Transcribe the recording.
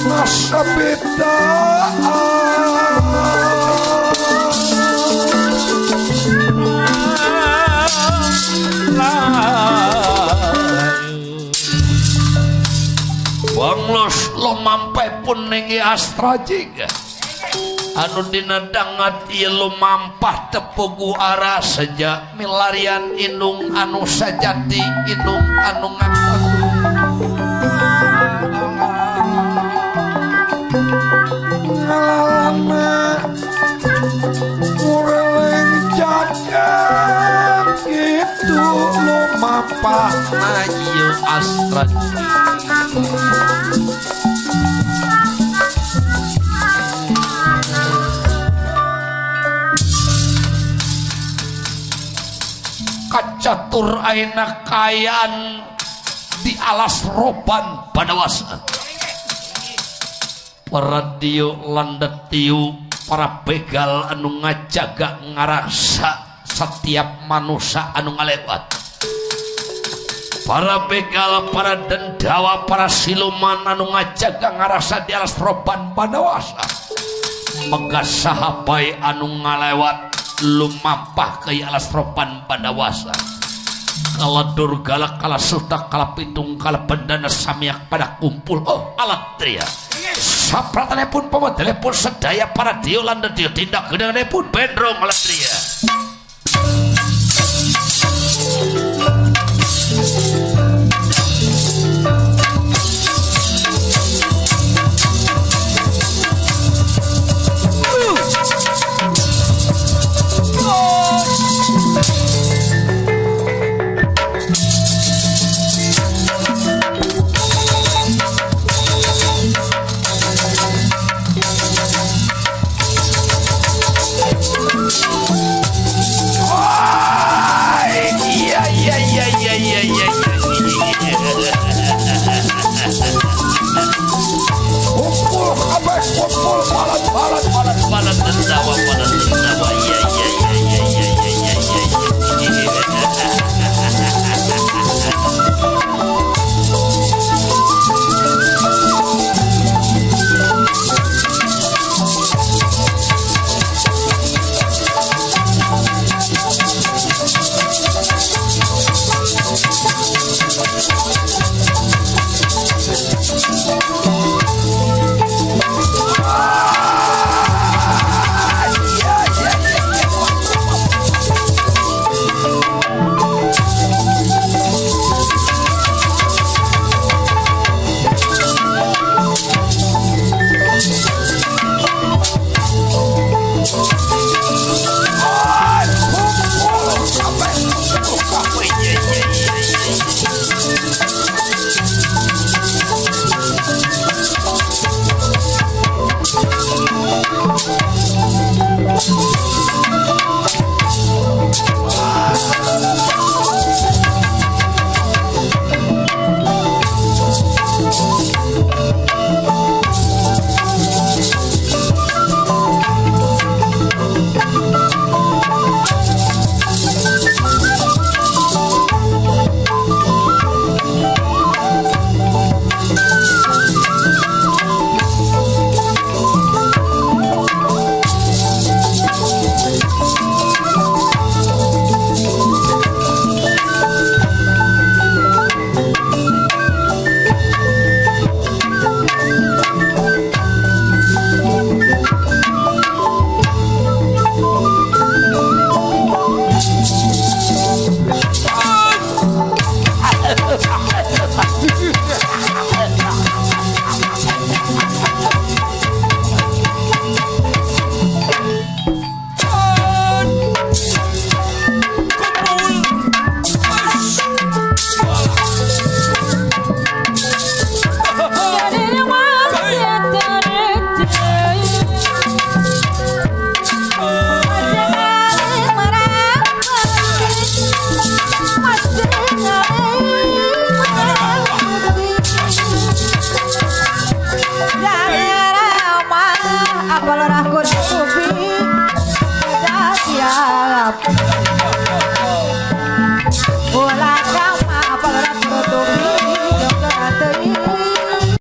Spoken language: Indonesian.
masa beda Banglos lumampai pun ningi astra jiga anu dina dangat ieu lumampah tepugu arah sejak milarian indung anu sajati indung anu ngakadu ngalalana mureleng jagat gitu lumampah na ieu astra kacatur aina kayaan di alas roban Padawasa para dieu landetiu para begal anu ngajaga ngarasa setiap manusia anu ngalewat para begal para dendawa para siluman anu ngajaga ngarasa di alas roban Padawasa megasaha bae anu ngalewat lumampah ke alas roban Padawasa kala durgala kala suta kala pitung kala bendana samiak pada kumpul alat tria sapratanipun pamodelipun sedaya para dio landa dio tindak gedanganipun bendrong alat tria